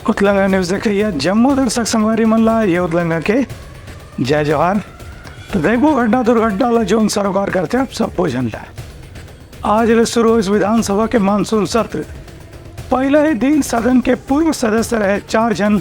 उतलंगा news देखिए जम्मू दर्शक संगवारी मल्ला ये उतलंगा के जय जवाहर। तो देखो घटना दुर्घटना ला जो सरोकार करते हैं आप सब पूजन ला आज ले शुरू इस विधानसभा के मानसून सत्र। पहले ही दिन सदन के पूर्व सदस्य रहे 4 जन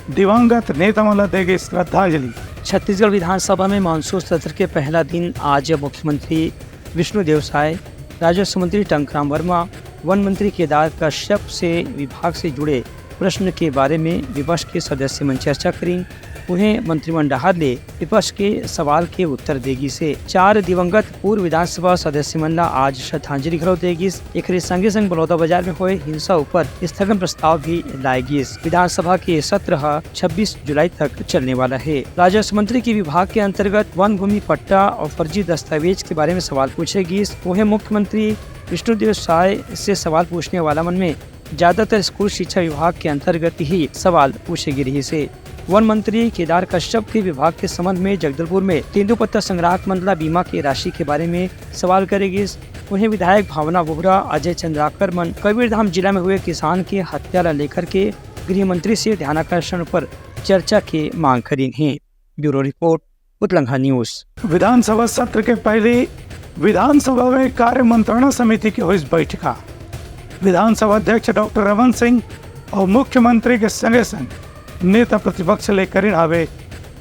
दिवंगत नेता मला देगी श्रद्धांजलि। छत्तीसगढ़ विधानसभा में मानसून सत्र के पहला दिन आज मुख्यमंत्री विष्णुदेव साय, राजस्व मंत्री टंकराम वर्मा, वन मंत्री केदार कश्यप से विभाग से जुड़े प्रश्न के बारे में विपक्ष के सदस्य मन चर्चा करें। उन्हें मंत्रिमंडल ने विपक्ष के सवाल के उत्तर देगी से 4 दिवंगत पूर्व विधानसभा सदस्य मन ला आज श्रद्धांजलि घलो देगी। एक संगे संग बलौदाबाजार में हुए हिंसा ऊपर स्थगन प्रस्ताव भी लाएगी। विधानसभा के सत्र 26 जुलाई तक चलने वाला है। राजस्व मंत्री के विभाग के अंतर्गत वन भूमि पट्टा और फर्जी दस्तावेज के बारे में सवाल पूछेगी। वही मुख्यमंत्री विष्णुदेव साय से सवाल पूछने वाला मन में ज्यादातर स्कूल शिक्षा विभाग के अंतर्गत ही सवाल पूछेगी रही से। वन मंत्री केदार कश्यप के विभाग के संबंध में जगदलपुर में तेंदुपत्ता संग्राहक मंडला बीमा की राशि के बारे में सवाल करेगी। उन्हें विधायक भावना बोहरा, अजय चंद्राकर मन कबीरधाम जिला में हुए किसान की हत्या ला लेकर के गृह मंत्री से ध्यानाकर्षण पर चर्चा की मांग करी है। ब्यूरो रिपोर्ट, उतलंगा न्यूज। विधानसभा सत्र के पहले विधानसभा में कार्य मंत्रणा समिति की हुई बैठक। विधानसभा अध्यक्ष डॉक्टर रमन सिंह और मुख्यमंत्री के संगे संग नेता प्रतिपक्ष लेकर आवे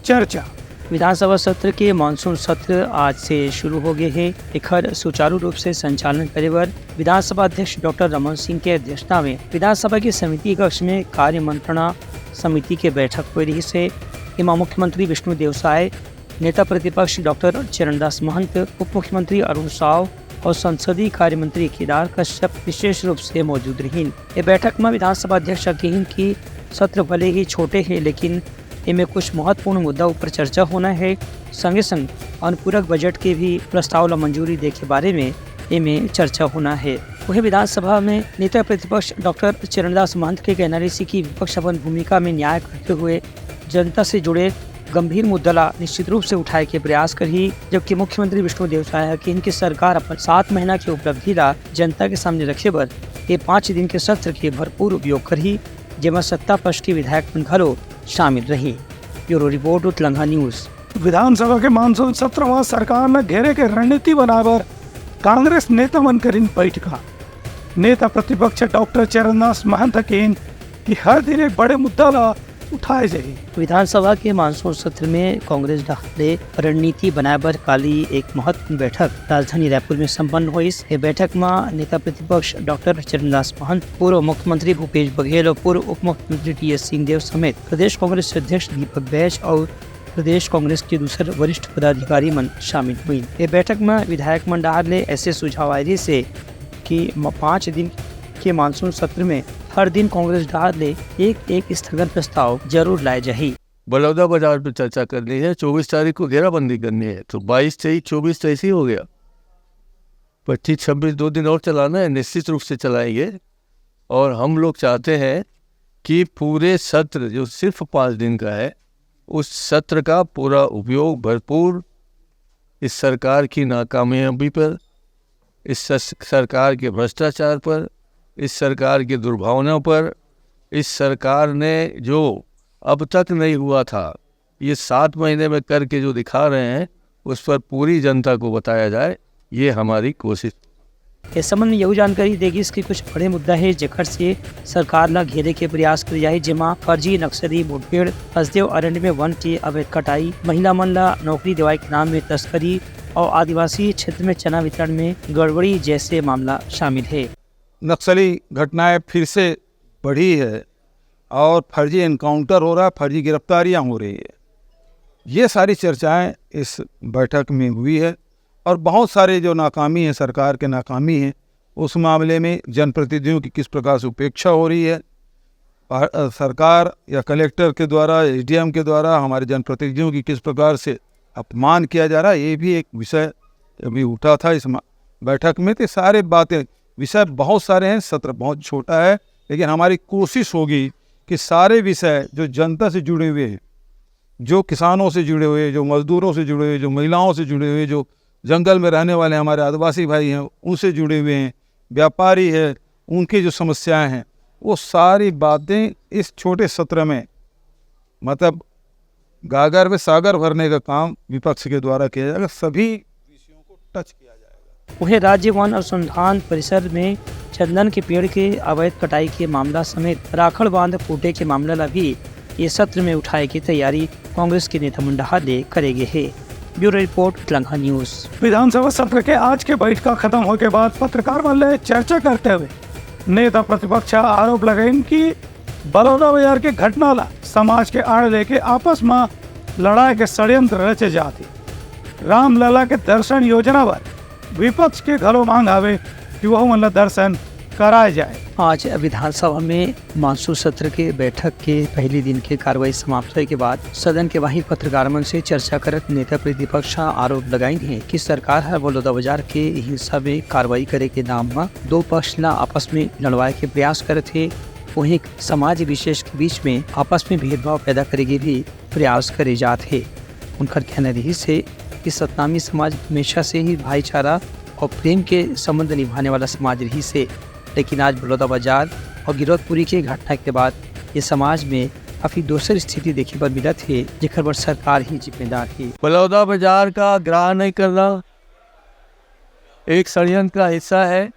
चर्चा। विधानसभा सत्र के मानसून सत्र आज से शुरू हो गए हैं। एकर सुचारू रूप से संचालन करे बर विधानसभा अध्यक्ष डॉक्टर रमन सिंह के अध्यक्षता में विधानसभा की समिति कक्ष में कार्य मंत्रणा समिति के बैठक हो रही से। इमा मुख्यमंत्री विष्णुदेव साय, नेता प्रतिपक्ष डॉक्टर चरणदास महंत, उप मुख्यमंत्री अरुण साव और संसदीय कार्य मंत्री केदार कश्यप विशेष रूप से मौजूद रही। ये बैठक में विधानसभा अध्यक्ष कहीं की सत्र भले ही छोटे हैं लेकिन इनमें कुछ महत्वपूर्ण मुद्दा ऊपर चर्चा होना है। संगे संग अनुपूरक बजट के भी प्रस्ताव ला मंजूरी देखे बारे में इनमें चर्चा होना है। वही विधानसभा में नेता प्रतिपक्ष डॉक्टर चरणदास महंत के कहना रही कि विपक्ष अपन भूमिका में न्याय करते हुए जनता से जुड़े गंभीर मुद्दा ला निश्चित रूप से उठाए के प्रयास करी। जबकि मुख्यमंत्री विष्णुदेव साय की इनकी सरकार अपन 7 महीना की उपलब्धि ला जनता के सामने रखे बर ये 5 दिन के सत्र के भरपूर उपयोग करी, जेमा सत्ता पक्ष के विधायक मन घलो शामिल रही। ब्यूरो रिपोर्ट, उतलंगा न्यूज। विधानसभा के मानसून सत्र में सरकार ने घेरे के रणनीति बनावर कांग्रेस नेता मन करीन बैठक। नेता प्रतिपक्ष डॉक्टर चरणदास महंत कहीन कि हर दिन एक बड़े मुद्दा ला उठाए जाए। विधानसभा के मानसून सत्र में कांग्रेस ने रणनीति बनाए बर काली एक महत्वपूर्ण बैठक राजधानी रायपुर में संपन्न हुई। इस बैठक में नेता प्रतिपक्ष डॉक्टर चरणदास महंत, पूर्व मुख्यमंत्री भूपेश बघेल और पूर्व उप मुख्यमंत्री टी.एस. सिंहदेव समेत प्रदेश कांग्रेस अध्यक्ष दीपक बैज और प्रदेश कांग्रेस के दूसरे वरिष्ठ पदाधिकारी मन शामिल हुई। ये बैठक में विधायक मंडल ने ऐसे सुझाव आए से कि 5 दिन के मानसून सत्र में हर दिन कांग्रेस डाल ले एक स्थगन प्रस्ताव जरूर लाए जाए। बलौदाबाजार पे चर्चा करनी है, 24 तारीख को घेराबंदी करनी है, तो 22, 23, 24 तो ऐसे ही हो गया। 25, 26 2 दिन और चलाना है, निश्चित रूप से चलाएंगे। और हम लोग चाहते हैं कि पूरे सत्र जो सिर्फ 5 दिन का है, उस सत्र का पूरा उपयोग भरपूर इस सरकार की नाकामयाबी पर, इस सरकार के भ्रष्टाचार पर, इस सरकार की दुर्भावनाओं पर, इस सरकार ने जो अब तक नहीं हुआ था ये 7 महीने में करके जो दिखा रहे हैं उस पर पूरी जनता को बताया जाए, ये हमारी कोशिश। इस संबंध में यही जानकारी देगी इसके कुछ बड़े मुद्दा है जेकर से सरकार ला घेरे के प्रयास कर जाए, जेमा फर्जी नक्सली मुठभेड़, हसदेव अरण्य में वन की अवैध कटाई, महिला मन ला नौकरी दिवाई के नाम में तस्करी और आदिवासी क्षेत्र में चना वितरण में गड़बड़ी जैसे मामला शामिल है। नक्सली घटनाएं फिर से बढ़ी है और फर्जी एनकाउंटर हो रहा है, फर्जी गिरफ्तारियां हो रही है। ये सारी चर्चाएं इस बैठक में हुई है और बहुत सारे जो नाकामी है, सरकार के नाकामी है, उस मामले में जनप्रतिनिधियों की किस प्रकार से उपेक्षा हो रही है, सरकार या कलेक्टर के द्वारा, एसडीएम के द्वारा हमारे जनप्रतिनिधियों की किस प्रकार से अपमान किया जा रहा है, ये भी एक विषय अभी उठा था इस बैठक में। तो सारे बातें, विषय बहुत सारे हैं, सत्र बहुत छोटा है, लेकिन हमारी कोशिश होगी कि सारे विषय जो जनता से जुड़े हुए हैं, जो किसानों से जुड़े हुए, जो मजदूरों से जुड़े हुए, जो महिलाओं से जुड़े हुए, जो जंगल में रहने वाले हमारे आदिवासी भाई हैं उनसे जुड़े हुए हैं, व्यापारी है, उनकी जो समस्याएं हैं, वो सारी बातें इस छोटे सत्र में मतलब गागर में सागर भरने का काम विपक्ष के द्वारा किया जाएगा। सभी विषयों को टच किया जाएगा। वहीं राज्य वन अनुसंधान परिषद में चंदन के पेड़ के अवैध कटाई के मामला समेत राखड़ बांध फूटे के मामला भी ये सत्र में उठाए की तैयारी कांग्रेस के नेता मंडहाले करेंगे है। Bureau report Telangana news. विधानसभा सत्र के आज के बैठक खत्म होने के बाद पत्रकार वाले चर्चा करते हुए नेता प्रतिपक्ष आरोप लगाए कि बलौदा बाजार के घटना ला समाज के आड़ लेके आपस में लड़ाई के षड्यंत्र रचे जाती। रामलला के दर्शन योजना पर विपक्ष के घरों मांग आवे कि वह मतलब दर्शन कराए जाए। आज विधानसभा में मानसून सत्र के बैठक के पहले दिन के कार्रवाई समाप्त होने के बाद सदन के वहीं पत्रकार मंच से चर्चा करत नेता प्रतिपक्ष आरोप लगाई है कि सरकार हर बलौदा बाजार के हिंसा में कार्रवाई करे के नाम में दो पक्ष ला आपस में लड़वाए के प्रयास करे थे। वहीं समाज विशेष के बीच में आपस में भेदभाव पैदा करे के भी प्रयास करे जाते। उनका कहना रही से कि सतनामी समाज हमेशा से ही भाईचारा और प्रेम के संबंध निभाने वाला समाज रही से, लेकिन आज बलौदा बाजार और गिरौदपुरी के घटना के बाद ये समाज में काफी दूसरी स्थिति देखने पर मिला थे, जिसकर पर सरकार ही जिम्मेदार है। बलौदा बाजार का ग्रहण नहीं करना एक षड्यंत्र का हिस्सा है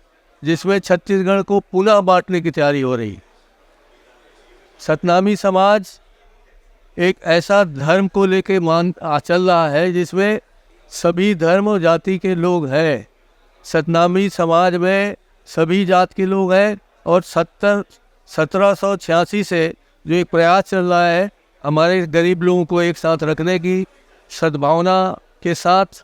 जिसमें छत्तीसगढ़ को पुनः बांटने की तैयारी हो रही। सतनामी समाज एक ऐसा धर्म को लेके चल रहा है जिसमें सभी धर्म और जाति के लोग हैं। सतनामी समाज में सभी जात के लोग हैं और 1786 से जो एक प्रयास चल रहा है हमारे गरीब लोगों को एक साथ रखने की सद्भावना के साथ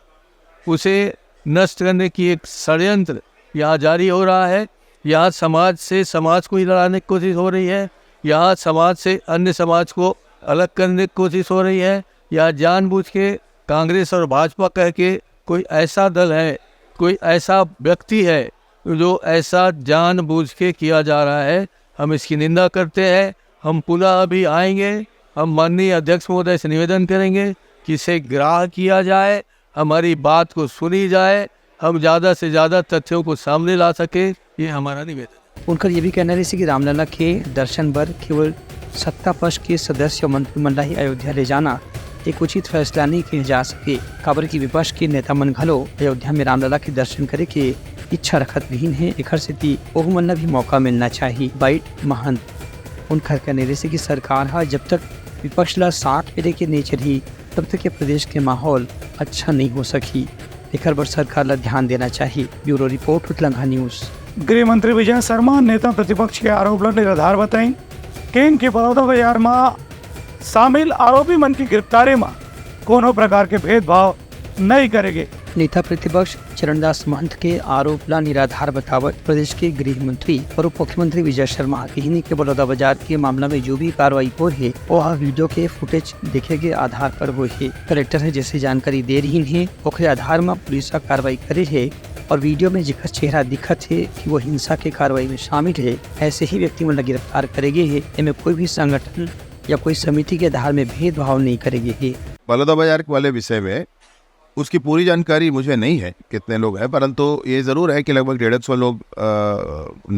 उसे नष्ट करने की एक षड्यंत्र यहाँ जारी हो रहा है। यहाँ समाज से समाज को ही लड़ाने की कोशिश हो रही है। यहाँ समाज से अन्य समाज को अलग करने की कोशिश हो रही है। यहाँ जानबूझ के कांग्रेस और भाजपा कह के कोई ऐसा दल है, कोई ऐसा व्यक्ति है जो ऐसा जानबूझ के किया जा रहा है। हम इसकी निंदा करते हैं। हम पुनः अभी आएंगे, हम माननीय अध्यक्ष महोदय से निवेदन करेंगे कि इसे ग्राह्य किया जाए, हमारी बात को सुनी जाए, हम ज़्यादा से ज़्यादा तथ्यों को सामने ला सके, ये हमारा निवेदन है। उनका ये भी कहना है कि रामलला के दर्शन पर केवल सत्ता पक्ष के सदस्य और मंत्रिमंडल ही अयोध्या ले जाना एक उचित फैसला नहीं किया जा सके। खबर की विपक्ष के नेता मन घलो अयोध्या में रामलला के दर्शन करे के इच्छा रखत नहीं है। एक स्थिति ओहू मन भी मौका मिलना चाहिए। बाइट महंत उनका कहने रहे कि सरकार है जब तक विपक्ष ला साथ में लेके नहीं चली तब तक ये प्रदेश के माहौल अच्छा नहीं हो सकी। एक बार सरकार ला ध्यान देना चाहिए। Bureau report Telangana news. गृह मंत्री विजय शर्मा नेता प्रतिपक्ष के आरोप निराधार बताई कि इनके बलौदा बाजार में शामिल आरोपी मन की गिरफ्तारी में कोनो प्रकार के भेदभाव नहीं करेंगे। नेता प्रतिपक्ष चरणदास महंत के आरोप ला निराधार बतावत प्रदेश के गृह मंत्री और उप मुख्यमंत्री विजय शर्मा कहनी के बलौदा बाजार के मामला में जो भी कार्रवाई हो है वह वीडियो के फुटेज देखे के आधार पर हो है। कलेक्टर है जैसे जानकारी दे रही है ओकरे आधार में पुलिस कार्रवाई करे है और वीडियो में जिकर चेहरा दिखत है कि वो हिंसा के कार्रवाई में शामिल है, ऐसे ही व्यक्ति मतलब गिरफ्तार करेंगे है। इनमें कोई भी संगठन या कोई समिति के आधार में भेदभाव नहीं करेंगे है। बलौदा बाजार वाले विषय में उसकी पूरी जानकारी मुझे नहीं है कितने लोग हैं, परंतु ये ज़रूर है कि लगभग 150 लोग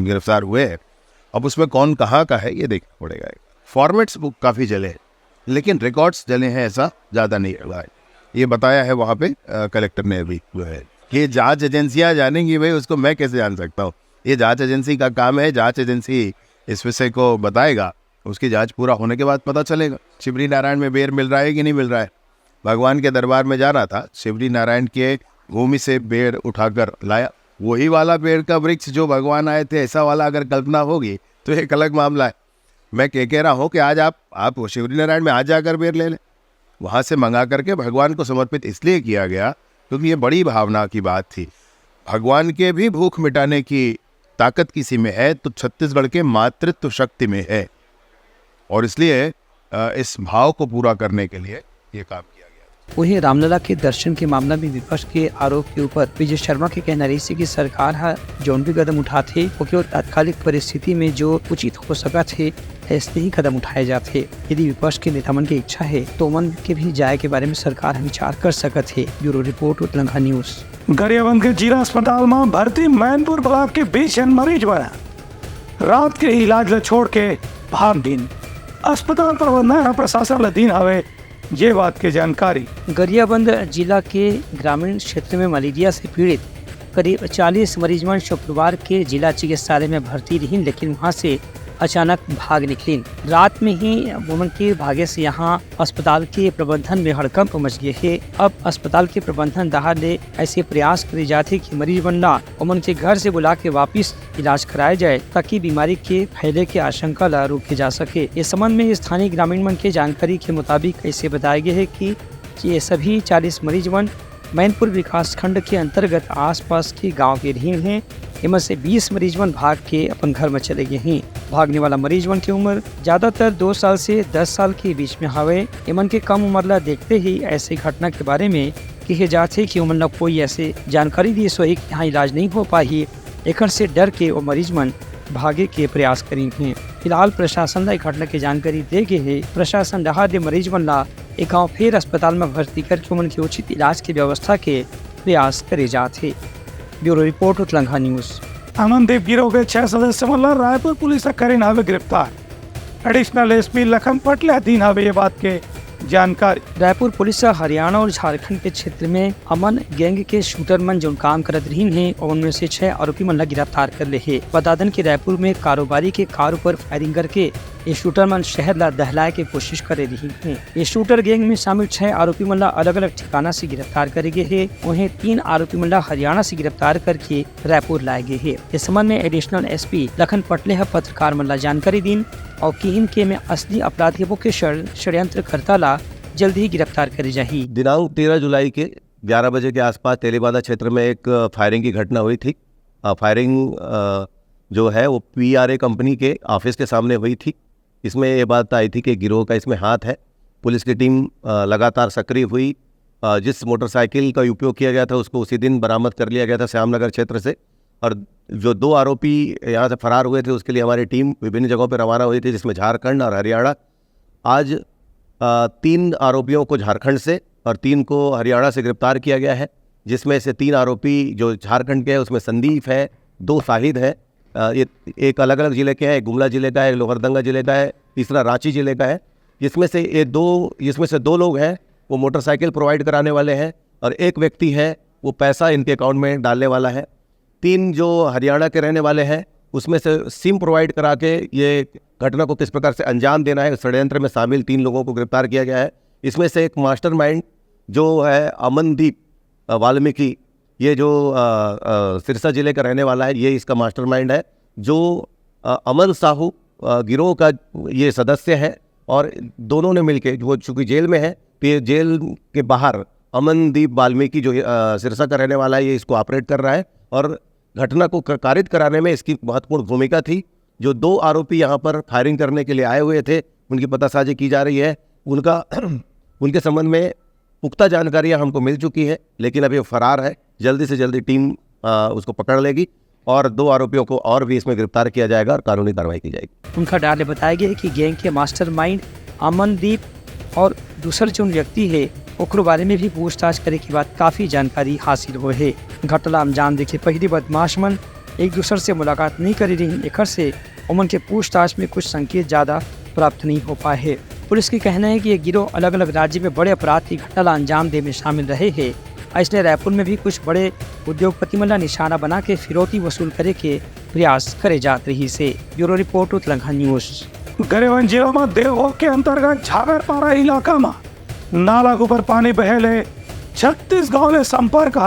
गिरफ्तार हुए हैं। अब उसमें कौन कहाँ का है ये देखना पड़ेगा। फॉर्मेट्स काफ़ी जले हैं लेकिन रिकॉर्ड्स जले हैं ऐसा ज़्यादा नहीं रहा है। ये बताया है वहाँ पे कलेक्टर ने अभी जो है कि जांच एजेंसियाँ जानेंगी, भाई उसको मैं कैसे जान सकता हूँ। ये जांच एजेंसी का काम है। जांच एजेंसी इस विषय को बताएगा, उसकी जांच पूरा होने के बाद पता चलेगा शिवरी नारायण में बेर मिल रहा है कि नहीं मिल रहा है। भगवान के दरबार में जा रहा था, शिवरी नारायण के भूमि से पेड़ उठाकर लाया, वही वाला पेड़ का वृक्ष जो भगवान आए थे, ऐसा वाला अगर कल्पना होगी तो एक अलग मामला है। मैं कह रहा हूँ कि आज आप शिवरी नारायण में आज जाकर पेड़ ले लें, वहाँ से मंगा करके भगवान को समर्पित इसलिए किया गया क्योंकि ये बड़ी भावना की बात थी। भगवान के भी भूख मिटाने की ताकत किसी में है तो छत्तीसगढ़ के मातृत्व शक्ति में है, और इसलिए इस भाव को पूरा करने के लिए ये काम किया गया। वहीं रामलला के दर्शन के मामला में विपक्ष के आरोप के ऊपर विजय शर्मा के कहना रही थी कि सरकार है जौन भी कदम उठाते वो केवल तात्कालिक परिस्थिति में जो उचित हो सका थे ऐसे ही कदम उठाए जाते। यदि विपक्ष के नेता मन की इच्छा है तो मन के भी जाए के बारे में सरकार विचार कर सकत है। Bureau report Telangana news. Gariaband के जिला अस्पताल में भर्ती मैनपुर ब्लॉक के 20 जन मरीज बना। रात के इलाज ला छोड़ के भाग दिन अस्पताल प्रबंधन और प्रशासन अधीन हवे ये बात के जानकारी। गरियाबंद जिला के ग्रामीण क्षेत्र में मलेरिया से पीड़ित करीब 40 मरीजमन शुक्रवार के जिला चिकित्सालय में भर्ती रही, लेकिन वहां से अचानक भाग निकली। रात में ही वुमन के भागे से यहां अस्पताल के प्रबंधन में हड़कंप मच गए है। अब अस्पताल के प्रबंधन दहाड़े ऐसे प्रयास करे जाते कि मरीज बनना वुमन के घर से बुला के वापिस इलाज कराया जाए, ताकि बीमारी के फैले की आशंका ला रोके जा सके। इस संबंध में स्थानीय ग्रामीण मन के जानकारी के मुताबिक ऐसे बताया गया है कि ये सभी 40 मरीज मन मैनपुर विकास खंड के अंतर्गत आसपास के गांव के रही हैं। इनमें से 20 मरीजवन भाग के अपन घर में चले गए हैं। भागने वाला मरीजवन की उम्र ज्यादातर 2 साल से 10 साल के बीच में हवे। इमन के कम उम्र ला देखते ही ऐसी घटना के बारे में कहे जाते कि उमन ला कोई ऐसे जानकारी दी सोई कि यहाँ इलाज नहीं हो पाई, एक से डर के वो मरीजवन भागे के प्रयास करी हैं। फिलहाल प्रशासन ला घटना की जानकारी दे गए है। प्रशासन रहा दे मरीजवन ला एक गाँव फिर अस्पताल में भर्ती करके उमन के उचित इलाज की व्यवस्था के प्रयास करे जाते। ब्यूरो रिपोर्ट उत्तलंघा न्यूज। अमनदीप गिरोह के 6 सदस्य मल्ला रायपुर पुलिस करे नावे गिरफ्तार। एडिशनल एसपी लखन पटले अधीन हवे ये बात के जानकारी। रायपुर पुलिस हरियाणा और झारखंड के क्षेत्र में अमन गैंग के शूटर मन जो काम करत रही हैं और उनमें से 6 आरोपी मन गिरफ्तार कर ले है। बता दें कि रायपुर में कारोबारी के कार पर फायरिंग करके ये शूटर मन शहर ला दहलाए के कोशिश करे रही हैं। ये शूटर गैंग में शामिल 6 आरोपी मन अलग अलग ठिकाना से गिरफ्तार करे गए है। वहीं 3 आरोपी मन हरियाणा से गिरफ्तार करके रायपुर लाए गए है। इस संबंध में एडिशनल एसपी लखन पटले पत्रकार मन जानकारी दी और कि इनके में असली अपराधियों के षड्यंत्रकर्ता ला जल्द ही गिरफ्तार करे जाही। दिनांक 13 जुलाई के 11 बजे के आसपास तेलीबांधा क्षेत्र में एक फायरिंग की घटना हुई थी। फायरिंग जो है वो PRA कंपनी के ऑफिस के सामने हुई थी। इसमें ये बात आई थी कि गिरोह का इसमें हाथ है। पुलिस की टीम लगातार सक्रिय हुई। जिस मोटरसाइकिल का उपयोग किया गया था उसको उसी दिन बरामद कर लिया गया था श्यामनगर क्षेत्र से। और जो 2 आरोपी यहाँ से फरार हुए थे उसके लिए हमारी टीम विभिन्न जगहों पर रवाना हुई थी, जिसमें झारखंड और हरियाणा। आज 3 आरोपियों को झारखंड से और 3 को हरियाणा से गिरफ्तार किया गया है, जिसमें से 3 आरोपी जो झारखंड के हैं उसमें संदीप है, 2 शाहिद है। ये एक अलग अलग ज़िले के हैं, एक गुमला ज़िले का है, एक लोहरदंगा ज़िले का है, तीसरा रांची ज़िले का है। इसमें से 2 लोग हैं वो मोटरसाइकिल प्रोवाइड कराने वाले हैं और एक व्यक्ति है वो पैसा इनके अकाउंट में डालने वाला है। 3 जो हरियाणा के रहने वाले हैं उसमें से सिम प्रोवाइड करा के ये घटना को किस प्रकार से अंजाम देना है, षड्यंत्र में शामिल 3 लोगों को गिरफ्तार किया गया है। इसमें से एक मास्टरमाइंड जो है अमनदीप वाल्मीकि, ये जो सिरसा जिले का रहने वाला है, ये इसका मास्टरमाइंड है। जो अमन साहू गिरोह का ये सदस्य है और दोनों ने मिलकर, वो चूँकि जेल में है तो ये जेल के बाहर अमनदीप वाल्मीकि जो सिरसा का रहने वाला है ये इसको ऑपरेट कर रहा है और घटना को कारित कराने में इसकी महत्वपूर्ण भूमिका थी। जो 2 आरोपी यहाँ पर फायरिंग करने के लिए आए हुए थे उनकी पतासाजी की जा रही है। उनके संबंध में पुख्ता जानकारियाँ हमको मिल चुकी है, लेकिन अभी वो फरार है। जल्दी से जल्दी टीम उसको पकड़ लेगी और 2 आरोपियों को और भी इसमें गिरफ्तार किया जाएगा और कानूनी कार्रवाई की जाएगी। उनका डाले बताया गया है कि गैंग के मास्टरमाइंड अमनदीप और दूसर जो व्यक्ति है ओकरो बारे में भी पूछताछ करे के बाद काफ़ी जानकारी हासिल हो है। घटना अंजाम देखे पहली बदमाश मन एक दूसरे से मुलाकात नहीं करी रही, एक से उमन के पूछताछ में कुछ संकेत ज़्यादा प्राप्त नहीं हो पाए है। पुलिस की कहना है कि ये गिरोह अलग अलग राज्य में बड़े अपराध की घटना अंजाम देने में शामिल रहे हैं। इसलिए रायपुर में भी कुछ बड़े उद्योगपति मन निशाना बना के फिरौती वसूल करे के प्रयास करे जात रही से। ब्यूरो रिपोर्ट उत्तलंघा न्यूज। गरियाबंद जिला में देवभोग के अंतर्गत झागरपारा इलाका में नाला के ऊपर पानी बहेले 36 गाँव में संपर्क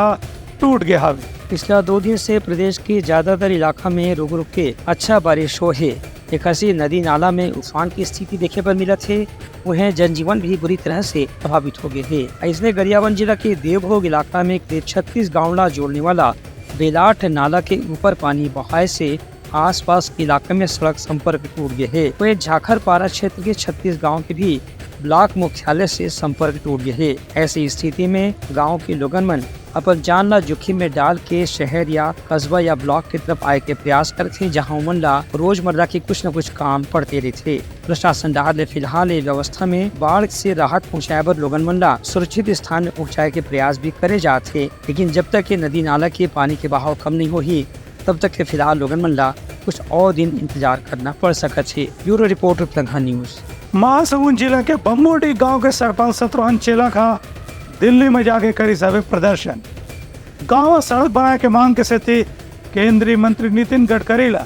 टूट गया है। पिछला 2 दिन से प्रदेश के ज्यादातर इलाका में रुक रुक के अच्छा बारिश हो है। एक ऐसी नदी नाला में उफान की स्थिति देखे पर मिला थे, वहीं जनजीवन भी बुरी तरह से प्रभावित हो गए है। इसलिए गरियाबंद जिला के देवभोग इलाका में 36 गाँव जोड़ने वाला बेलाट नाला के ऊपर पानी बहाए से आसपास के इलाके में सड़क संपर्क टूट गए है। वही झाखरपारा क्षेत्र के 36 गाँव के भी ब्लॉक मुख्यालय से संपर्क टूट गए है। ऐसी स्थिति में गाँव के लोगन मन अपन जान ला जोखिम में डाल के शहर या कस्बा या ब्लॉक की तरफ आए के प्रयास करते, जहाँ उमन ला रोजमर्रा के कुछ न कुछ काम पड़ते रहते। प्रशासन डाले फिलहाल ये व्यवस्था में बाढ़ से राहत पहुँचाए बर लोगन मन ला सुरक्षित स्थान में पहुँचाए के प्रयास भी करे जाते। लेकिन जब तक ये नदी नाला के पानी के बहाव कम नहीं होही तब तक के फिलहाल लोगन मन ला कुछ और दिन इंतजार करना पड़ सकत है। ब्यूरो रिपोर्ट उपलब्धा न्यूज। महासमुंद जिला के बम्बोडी गांव के सरपंच शत्रुघ्न चेला का दिल्ली में जाके करी सभे प्रदर्शन। गांव में सड़क बनाए के मांग के स्थिति केंद्रीय मंत्री नितिन गडकरी ला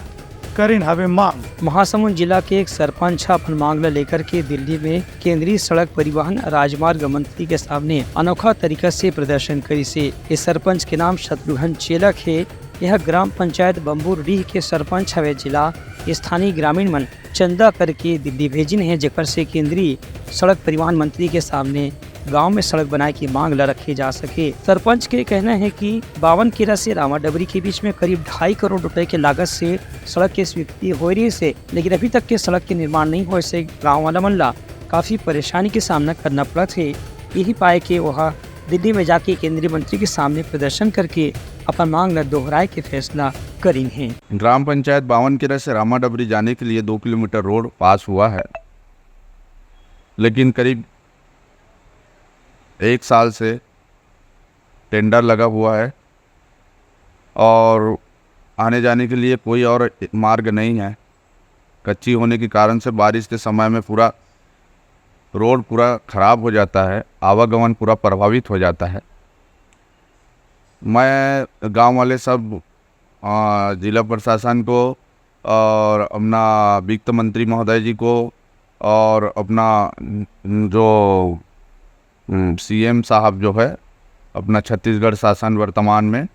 करीन हवे मांग। महासमुंद जिला के एक सरपंच अपन मांग लेकर के दिल्ली में केंद्रीय सड़क परिवहन राजमार्ग मंत्री के सामने अनोखा तरीका से प्रदर्शन करी से। इस सरपंच के नाम शत्रुघ्न चेलक है। यह ग्राम पंचायत बम्बूडीह के सरपंच हवे। जिला स्थानीय ग्रामीण मन चंदा करके दिल्ली भेजिन है, जेकर से केंद्रीय सड़क परिवहन मंत्री के सामने गांव में सड़क बनाए की मांग ला रखी जा सके। सरपंच के कहना है कि 52 केरा से रामा डबरी के बीच में करीब 2.5 करोड़ रुपए के लागत से सड़क की स्वीकृति हो रही है, लेकिन अभी तक के सड़क के निर्माण नहीं हो से गाँव वाला मन ला काफी परेशानी के सामना करना पड़ा है। यही पाए कि वह दिल्ली में जाके केंद्रीय मंत्री के सामने प्रदर्शन करके अपन मांग ला दोहराए के फैसला करी है। ग्राम पंचायत 52 केरा से रामा डबरी जाने के लिए 2 किलोमीटर रोड पास हुआ है, लेकिन करीब 1 साल से टेंडर लगा हुआ है और आने जाने के लिए कोई और मार्ग नहीं है। कच्ची होने के कारण से बारिश के समय में पूरा रोड पूरा ख़राब हो जाता है, आवागमन पूरा प्रभावित हो जाता है। मैं गांव वाले सब जिला प्रशासन को और अपना वित्त मंत्री महोदय जी को और अपना जो सीएम साहब जो है अपना छत्तीसगढ़ शासन वर्तमान में,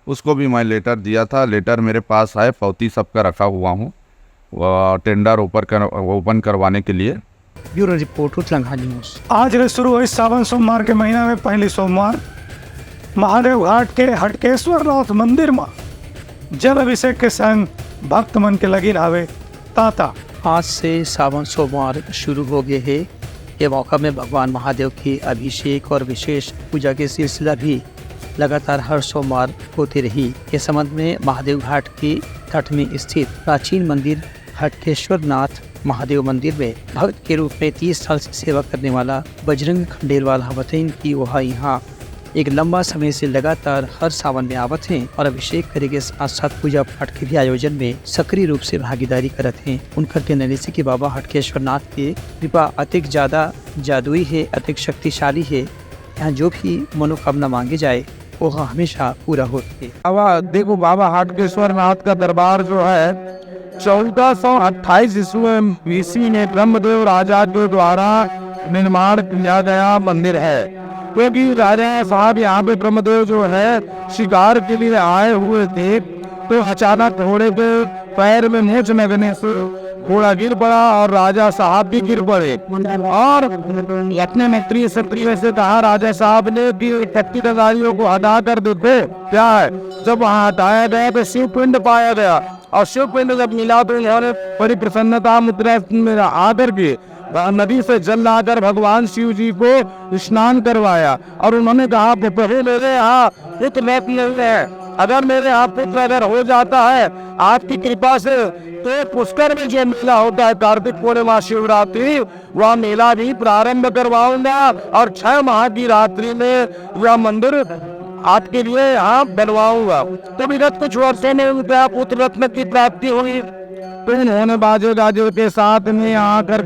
उसको भी मैं लेटर दिया था। लेटर मेरे पास है, पौती सबका रखा हुआ हूँ टेंडर ओपन करवाने के लिए। Bureau report Uttarakhand news. आज से शुरू हुई सावन सोमवार के महीना में पहली सोमवार महादेव घाट के हटकेश्वर नाथ मंदिर में जल अभिषेक के संग भक्त मन के लगी हवे ताता। आज से सावन सोमवार शुरू हो गए है। ये मौका में भगवान महादेव की अभिषेक और विशेष पूजा के सिलसिला भी लगातार हर सोमवार होती रही। इस संबंध में महादेव घाट के तट में स्थित प्राचीन मंदिर हटकेश्वर नाथ महादेव मंदिर में भक्त के रूप में 30 साल से सेवा करने वाला बजरंग खंडेलवाल बताइन की वह यहाँ एक लंबा समय से लगातार हर सावन में आवत हैं और अभिषेक करे के साथ साथ पूजा पाठ के भी आयोजन में सक्रिय रूप से भागीदारी करत हैं। उनका कहना है कि बाबा हटकेश्वर नाथ की कृपा अधिक ज्यादा जादुई है, अधिक शक्तिशाली है। यहाँ जो भी मनोकामना मांगे जाए वो हमेशा पूरा होती है। बाबा देखो, बाबा हटकेश्वर नाथ का दरबार जो है 1428 ईस्वी में ब्रह्मदेव राजा के द्वारा निर्माण किया गया मंदिर है। क्योंकि राजा साहब यहाँ पे ब्रह्मदेव जो है शिकार के लिए आए हुए थे, तो अचानक घोड़े के पैर में मोच लगने से घोड़ा गिर पड़ा और राजा साहब भी गिर पड़े। और अपने मंत्री क्षत्रिय से कहा राजा साहब ने कि शक्तिशालियों को हटा कर देते। क्या है, जब वहाँ हटाया गया तो शिव पिंड पाया गया और शिव पिंड जब मिला तो इन्होंने बड़ी प्रसन्नता मुद्रा में आकर के नदी से जल लाकर भगवान शिव जी को स्नान करवाया और उन्होंने कहा प्रभु मेरे यहाँ पुत्र नहीं है, अगर मेरे यहाँ पुत्र अगर हो जाता है आपकी कृपा से तो पुष्कर में जो मेला होता है कार्तिक पूर्णिमा शिवरात्रि, वह मेला भी प्रारंभ करवाऊंगा और 6 माह की रात्रि में वह मंदिर आपके लिए यहाँ बनवाऊंगा। तो विगत कुछ वर्षों में उनका पुत्र रत्न की प्राप्ति हुई। तो उन्होंने बाजे गाजे के साथ में यहाँ कर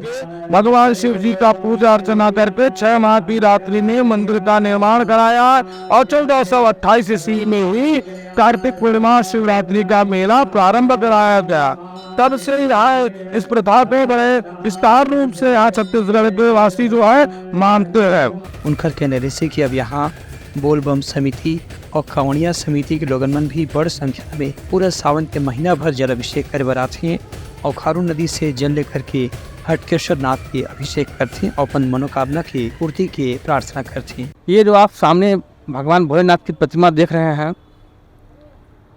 भगवान शिव जी का पूजा अर्चना करके 6 माह की रात्रि में मंदिर का निर्माण कराया और 1428 ईस्वी में हुई कार्तिक पूर्णिमा शिवरात्रि का मेला प्रारंभ कराया गया। तब से यहाँ इस प्रथा को बड़े विस्तार रूप से यहाँ छत्तीसगढ़ के वासी जो है मानते हैं। उनका कहने से कि अब यहाँ बोलबम समिति और कांवड़िया समिति के लोगन मन भी बड़ संख्या में पूरा सावन के महीना भर जल अभिषेक कर बराते हैं और खारून नदी से जल लेकर के हटकेश्वर नाथ के अभिषेक करते हैं और अपन मनोकामना की पूर्ति की प्रार्थना करते हैं। ये जो आप सामने भगवान भोलेनाथ की प्रतिमा देख रहे हैं,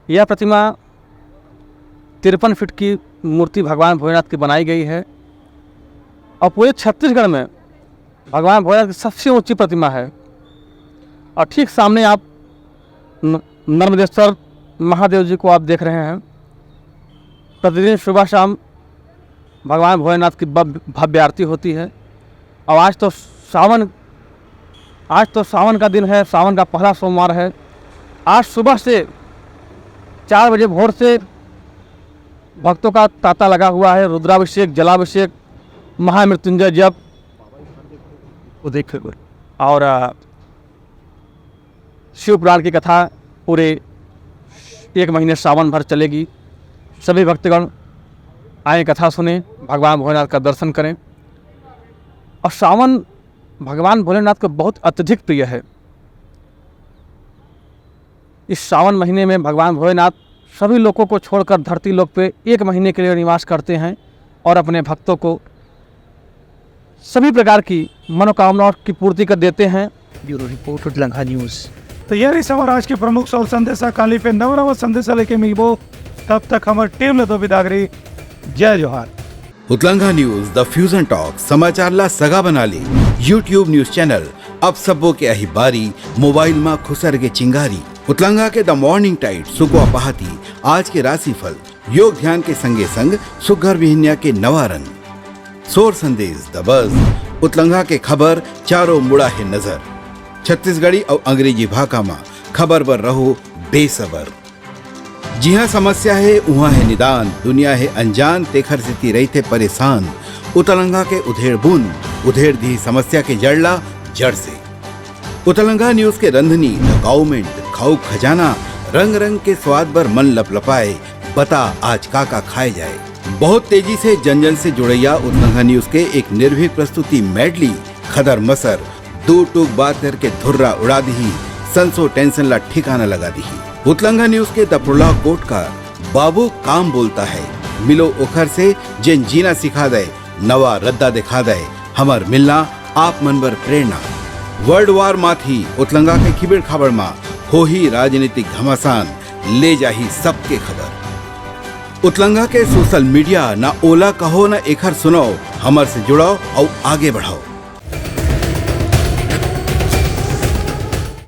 यह प्रतिमा 53 फीट की मूर्ति भगवान भोलेनाथ की बनाई गई है और पूरे छत्तीसगढ़ में भगवान भोलेनाथ की सबसे ऊंची प्रतिमा है। और ठीक सामने आप नर्मदेश्वर महादेव जी को आप देख रहे हैं। प्रतिदिन सुबह शाम भगवान भोलेनाथ की भव्य आरती होती है। और आज तो सावन का दिन है, सावन का पहला सोमवार है। आज सुबह से 4 बजे भोर से भक्तों का तांता लगा हुआ है। रुद्राभिषेक, जलाभिषेक, महामृत्युंजय जप वो देख और शिव पुराण की कथा पूरे 1 महीने सावन भर चलेगी। सभी भक्तगण आए, कथा सुने, भगवान भोलेनाथ का दर्शन करें। और सावन भगवान भोलेनाथ को बहुत अत्यधिक प्रिय है। इस सावन महीने में भगवान भोलेनाथ सभी लोगों को छोड़कर धरती लोक पे 1 महीने के लिए निवास करते हैं और अपने भक्तों को सभी प्रकार की मनोकामनाओं की पूर्ति कर देते हैं। ब्यूरो रिपोर्ट उतलंघा न्यूज़। तैयारी सवार आज के प्रमुख सोल संदेशा काली पे नवरव संदेशा लेके मिलबो। तब तक हमारी टीम ने तो विदागरी। जय जोहार। उतलंघा न्यूज द फ्यूजन टॉक समाचारला सगा बनाली। यूट्यूब न्यूज चैनल अब सबो के अही बारी मोबाइल में खुसरगे चिंगारी। उतलंघा के द मॉर्निंग टाइड सुगवा पहाती आज के राशिफल योग ध्यान के संगे संग सुघर विहिन्या के नवारन सोर संदेश द बज उतलंघा के खबर चारों मुड़ा है नजर। छत्तीसगढ़ी और अंग्रेजी भाषा में खबर पर रहो बेसबर। जी हाँ, समस्या है वहाँ है निदान, दुनिया है अनजान तेखर से रहते परेशान। उतलंघा के उधेड़ बुन उधेड़ दी समस्या के जड़ला जड़ से। उतलंघा न्यूज के रंधनी गवर्नमेंट खाऊ खजाना रंग रंग के स्वाद पर मन लपलपाए। बता आज का खाए जाए। बहुत तेजी से जन जन से जुड़ैया उतलंघा न्यूज के एक निर्भीक प्रस्तुति मेडली खदर मसर दो टूक बात करके धुर्रा उड़ा दी, संसो टेंशन ला ठिकाना लगा दी। उतलंघा न्यूज के दपुरला कोट का बाबू काम बोलता है, मिलो ओखर से जिन जीना सिखा दे, नवा रद्दा दिखा दे, हमार मिलना आप मनबर प्रेरणा। वर्ल्ड वार माथी उतलंघा के खिबड़ खबर मा हो ही राजनीतिक घमासान ले जाही सबके खबर। उतलंघा के सोशल मीडिया ना ओला कहो ना एखर सुनाओ, हमर से जुड़ाओ और आगे बढ़ाओ।